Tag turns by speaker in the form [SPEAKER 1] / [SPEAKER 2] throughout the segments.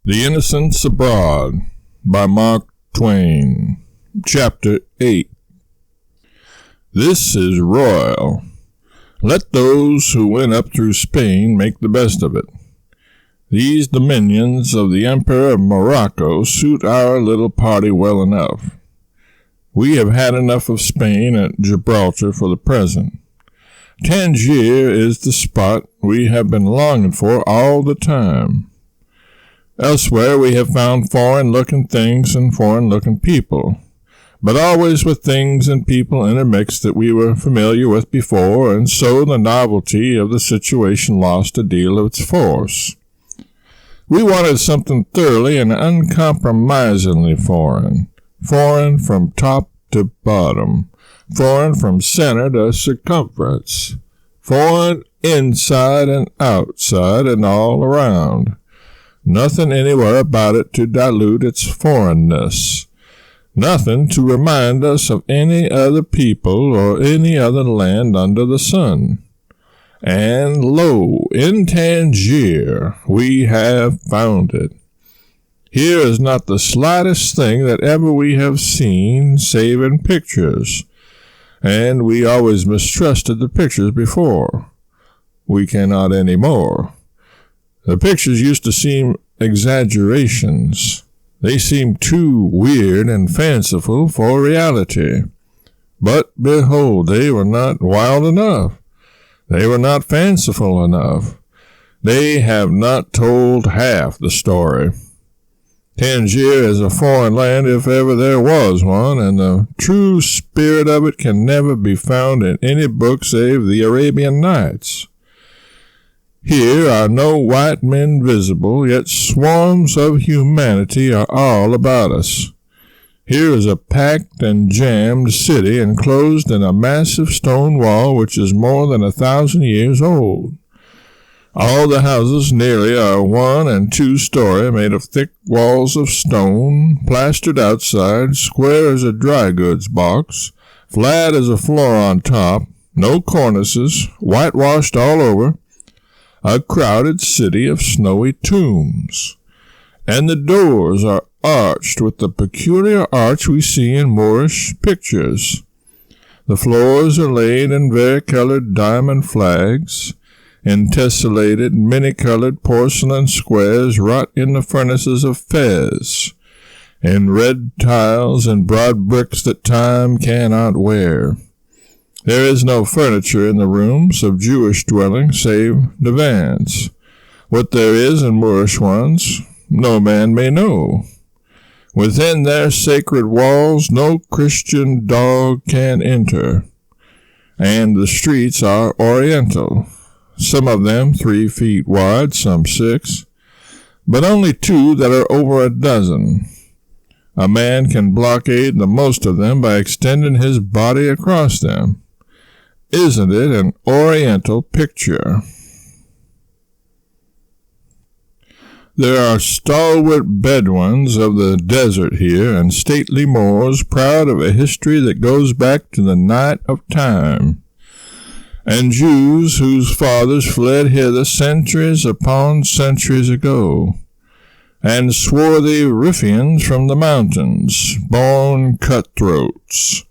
[SPEAKER 1] The Innocents Abroad by Mark Twain. Chapter 8. This is royal. Let those who went up through Spain make the best of it. These dominions of the Emperor of Morocco suit our little party well enough. We have had enough of Spain at Gibraltar for the present. Tangier is the spot we have been longing for all the time. Elsewhere we have found foreign-looking things and foreign-looking people, but always with things and people intermixed that we were familiar with before, and so the novelty of the situation lost a deal of its force. We wanted something thoroughly and uncompromisingly foreign from top to bottom, foreign from center to circumference, foreign inside and outside and all around. Nothing anywhere about it to dilute its foreignness. Nothing to remind us of any other people or any other land under the sun. And lo, in Tangier we have found it. Here is not the slightest thing that ever we have seen, save in pictures. And we always mistrusted the pictures before. We cannot any more. The pictures used to seem exaggerations. They seemed too weird and fanciful for reality. But behold, they were not wild enough. They were not fanciful enough. They have not told half the story. Tangier is a foreign land if ever there was one, and the true spirit of it can never be found in any book save the Arabian Nights. Here are no white men visible, yet swarms of humanity are all about us. Here is a packed and jammed city enclosed in a massive stone wall which is more than 1,000 years old. All the houses nearly are 1 and 2 story, made of thick walls of stone, plastered outside, square as a dry goods box, flat as a floor on top, no cornices, whitewashed all over. A crowded city of snowy tombs, and the doors are arched with the peculiar arch we see in Moorish pictures. The floors are laid in varicolored diamond flags, in tessellated, many-colored porcelain squares wrought in the furnaces of Fez, in red tiles and broad bricks that time cannot wear. There is no furniture in the rooms of Jewish dwellings save divans. What there is in Moorish ones, no man may know. Within their sacred walls no Christian dog can enter. And the streets are oriental, some of them 3 feet wide, some 6, but only 2 that are over a dozen. A man can blockade the most of them by extending his body across them. Isn't it an oriental picture? There are stalwart Bedouins of the desert here, and stately Moors proud of a history that goes back to the night of time, and Jews whose fathers fled hither centuries upon centuries ago, and swarthy ruffians from the mountains, born cutthroats,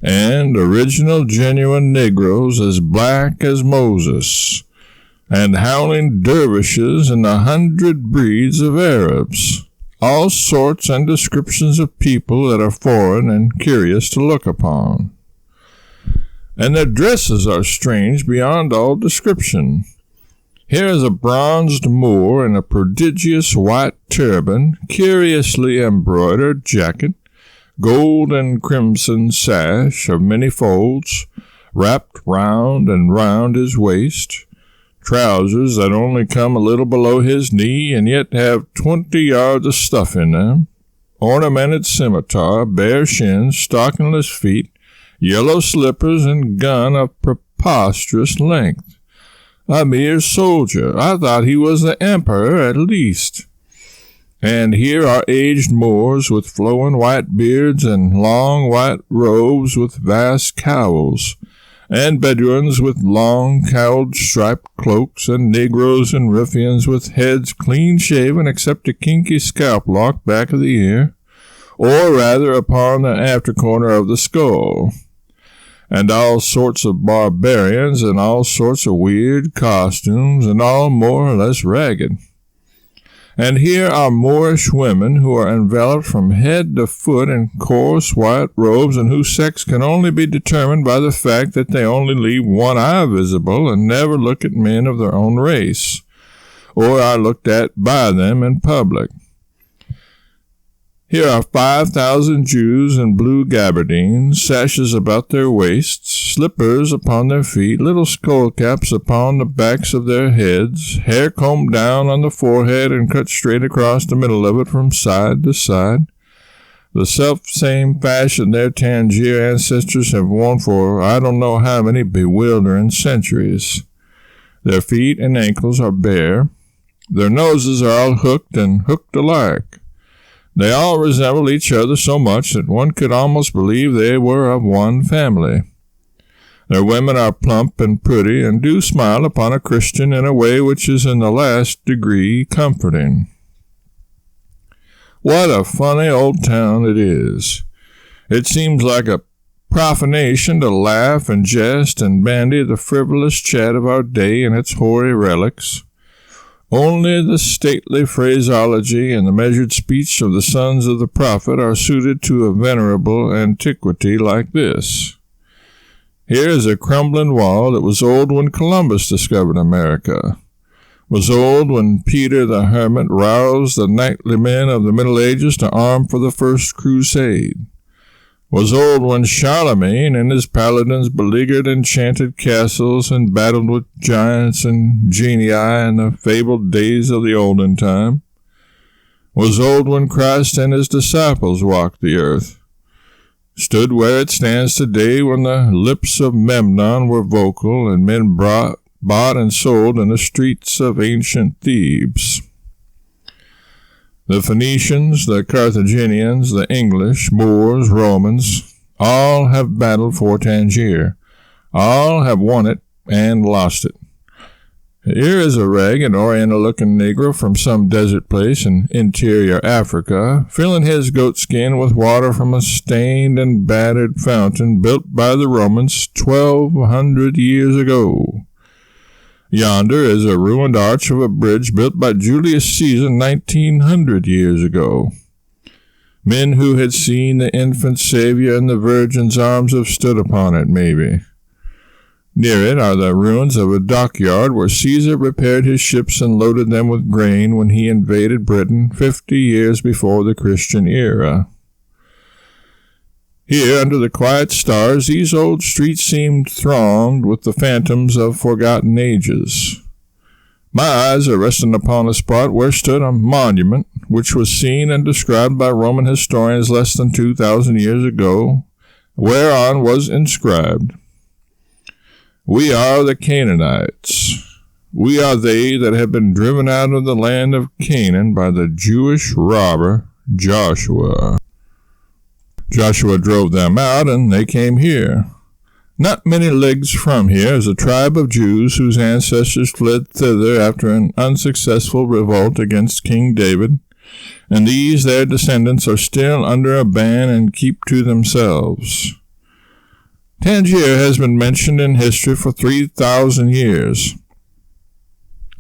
[SPEAKER 1] and original genuine Negroes as black as Moses, and howling dervishes and 100 breeds of Arabs, all sorts and descriptions of people that are foreign and curious to look upon. And their dresses are strange beyond all description. Here is a bronzed Moor in a prodigious white turban, curiously embroidered jacket, gold and crimson sash of many folds, wrapped round and round his waist, trousers that only come a little below his knee and yet have 20 yards of stuff in them, ornamented scimitar, bare shins, stockingless feet, yellow slippers, and gun of preposterous length. A mere soldier. I thought he was the emperor at least. And here are aged Moors with flowing white beards and long white robes with vast cowls, and Bedouins with long, cowled, striped cloaks, and Negroes and ruffians with heads clean-shaven except a kinky scalp lock back of the ear, or rather upon the after corner of the skull, and all sorts of barbarians in all sorts of weird costumes, and all more or less ragged. And here are Moorish women who are enveloped from head to foot in coarse white robes, and whose sex can only be determined by the fact that they only leave one eye visible and never look at men of their own race, or are looked at by them in public. Here are 5,000 Jews in blue gabardines, sashes about their waists, slippers upon their feet, little skull caps upon the backs of their heads, hair combed down on the forehead and cut straight across the middle of it from side to side, the self-same fashion their Tangier ancestors have worn for I don't know how many bewildering centuries. Their feet and ankles are bare. Their noses are all hooked and hooked alike. They all resemble each other so much that one could almost believe they were of one family. Their women are plump and pretty, and do smile upon a Christian in a way which is in the last degree comforting. What a funny old town it is. It seems like a profanation to laugh and jest and bandy the frivolous chat of our day and its hoary relics. Only the stately phraseology and the measured speech of the sons of the prophet are suited to a venerable antiquity like this. Here is a crumbling wall that was old when Columbus discovered America, was old when Peter the Hermit roused the knightly men of the Middle Ages to arm for the first crusade, was old when Charlemagne and his paladins beleaguered enchanted castles and battled with giants and genii in the fabled days of the olden time, was old when Christ and his disciples walked the earth, stood where it stands today when the lips of Memnon were vocal and men bought and sold in the streets of ancient Thebes. The Phoenicians, the Carthaginians, the English, Moors, Romans, all have battled for Tangier. All have won it and lost it. Here is a ragged, oriental-looking Negro from some desert place in interior Africa, filling his goatskin with water from a stained and battered fountain built by the Romans 1,200 years ago. Yonder is a ruined arch of a bridge built by Julius Caesar 1,900 years ago. Men who had seen the infant Savior in the Virgin's arms have stood upon it, maybe. Near it are the ruins of a dockyard where Caesar repaired his ships and loaded them with grain when he invaded Britain 50 years before the Christian era. Here, under the quiet stars, these old streets seemed thronged with the phantoms of forgotten ages. My eyes are resting upon a spot where stood a monument, which was seen and described by Roman historians less than 2,000 years ago, whereon was inscribed, "We are the Canaanites. We are they that have been driven out of the land of Canaan by the Jewish robber Joshua. Joshua drove them out, and they came here. Not many leagues from here is a tribe of Jews whose ancestors fled thither after an unsuccessful revolt against King David, and these their descendants are still under a ban and keep to themselves. Tangier has been mentioned in history for 3,000 years,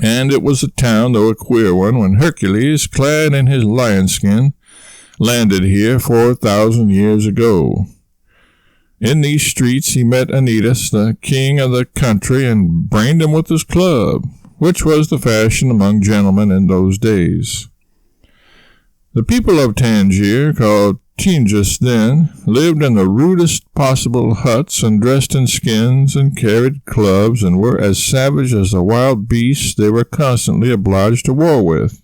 [SPEAKER 1] and it was a town, though a queer one, when Hercules, clad in his lion skin, landed here 4,000 years ago. In these streets he met Anytus, the king of the country, and brained him with his club, which was the fashion among gentlemen in those days. The people of Tangier, called Tingis then, lived in the rudest possible huts and dressed in skins and carried clubs and were as savage as the wild beasts they were constantly obliged to war with.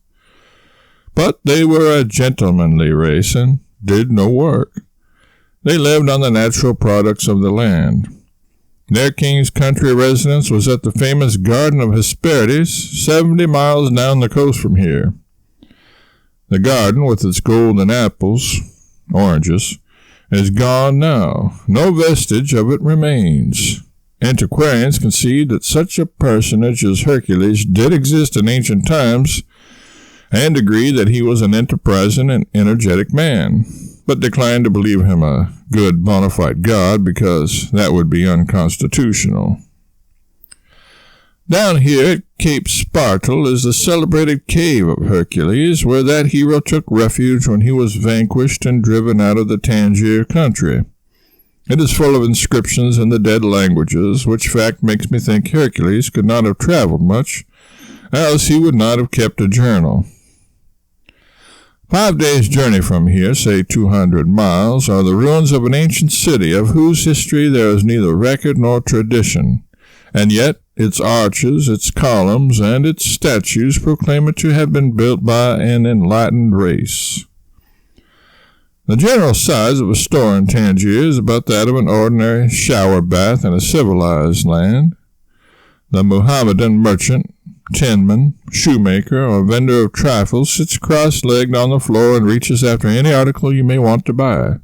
[SPEAKER 1] But they were a gentlemanly race and did no work. They lived on the natural products of the land. Their king's country residence was at the famous Garden of Hesperides, 70 miles down the coast from here. The garden, with its golden apples, oranges, is gone now. No vestige of it remains. Antiquarians concede that such a personage as Hercules did exist in ancient times, and agree that he was an enterprising and energetic man, but decline to believe him a good bona fide god because that would be unconstitutional. Down here at Cape Spartel is the celebrated cave of Hercules, where that hero took refuge when he was vanquished and driven out of the Tangier country. It is full of inscriptions in the dead languages, which fact makes me think Hercules could not have traveled much, else he would not have kept a journal. 5 days' journey from here, say 200 miles, are the ruins of an ancient city of whose history there is neither record nor tradition, and yet its arches, its columns, and its statues proclaim it to have been built by an enlightened race. The general size of a store in Tangier is about that of an ordinary shower bath in a civilized land. The Mohammedan merchant, tinman, shoemaker, or vendor of trifles sits cross-legged on the floor and reaches after any article you may want to buy.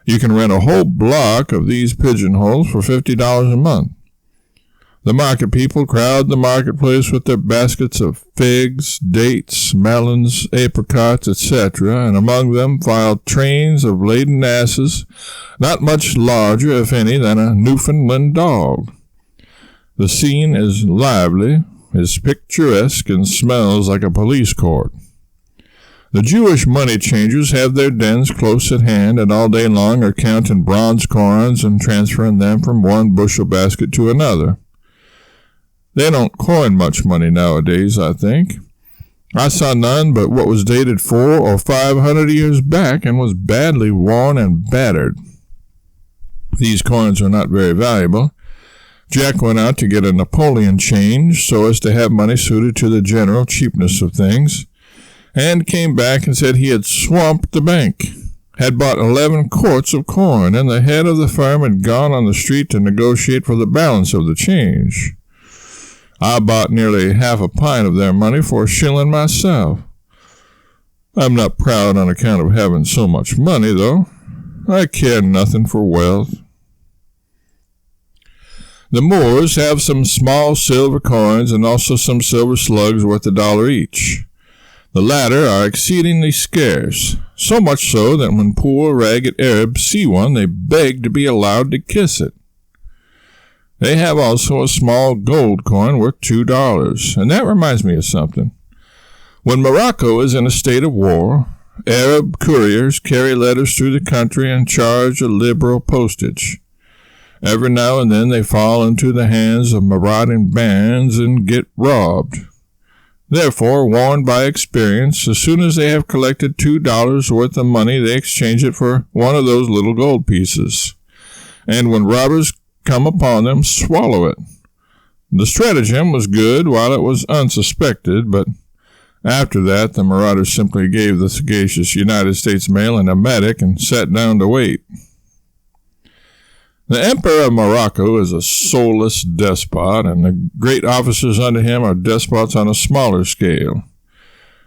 [SPEAKER 1] You can rent a whole block of these pigeonholes for $50 a month. The market people crowd the marketplace with their baskets of figs, dates, melons, apricots, etc., and among them file trains of laden asses, not much larger, if any, than a Newfoundland dog. The scene is lively, is picturesque, and smells like a police court. The Jewish money changers have their dens close at hand, and all day long are counting bronze coins and transferring them from one bushel basket to another. They don't coin much money nowadays, I think. I saw none but what was dated 400 or 500 years back and was badly worn and battered. These coins are not very valuable. Jack went out to get a Napoleon change so as to have money suited to the general cheapness of things, and came back and said he had swamped the bank, had bought 11 quarts of coin, and the head of the firm had gone on the street to negotiate for the balance of the change. I bought nearly half a pint of their money for $1 myself. I'm not proud on account of having so much money, though. I care nothing for wealth. The Moors have some small silver coins and also some silver slugs worth $1 each. The latter are exceedingly scarce, so much so that when poor, ragged Arabs see one, they beg to be allowed to kiss it. They have also a small gold coin worth $2, and that reminds me of something. When Morocco is in a state of war, Arab couriers carry letters through the country and charge a liberal postage. Every now and then they fall into the hands of marauding bands and get robbed. Therefore, warned by experience, as soon as they have collected $2 worth of money, they exchange it for one of those little gold pieces. And when robbers come upon them, swallow it. The stratagem was good while it was unsuspected, but after that the marauders simply gave the sagacious United States mail an emetic and sat down to wait. The Emperor of Morocco is a soulless despot, and the great officers under him are despots on a smaller scale.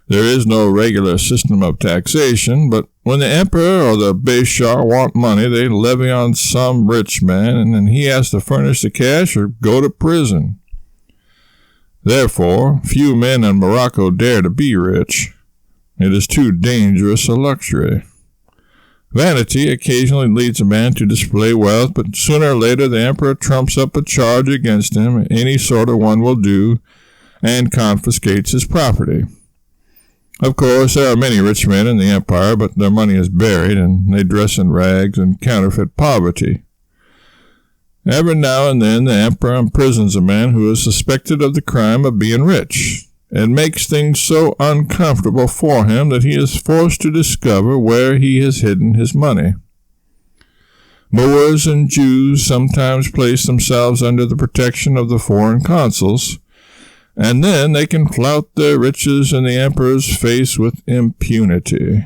[SPEAKER 1] There is no regular system of taxation, but when the emperor or the Beyshar want money, they levy on some rich man, and then he has to furnish the cash or go to prison. Therefore, few men in Morocco dare to be rich. It is too dangerous a luxury. Vanity occasionally leads a man to display wealth, but sooner or later the emperor trumps up a charge against him, any sort of one will do, and confiscates his property. Of course, there are many rich men in the empire, but their money is buried, and they dress in rags and counterfeit poverty. Every now and then the emperor imprisons a man who is suspected of the crime of being rich, and makes things so uncomfortable for him that he is forced to discover where he has hidden his money. Moors and Jews sometimes place themselves under the protection of the foreign consuls, and then they can flout their riches in the emperor's face with impunity.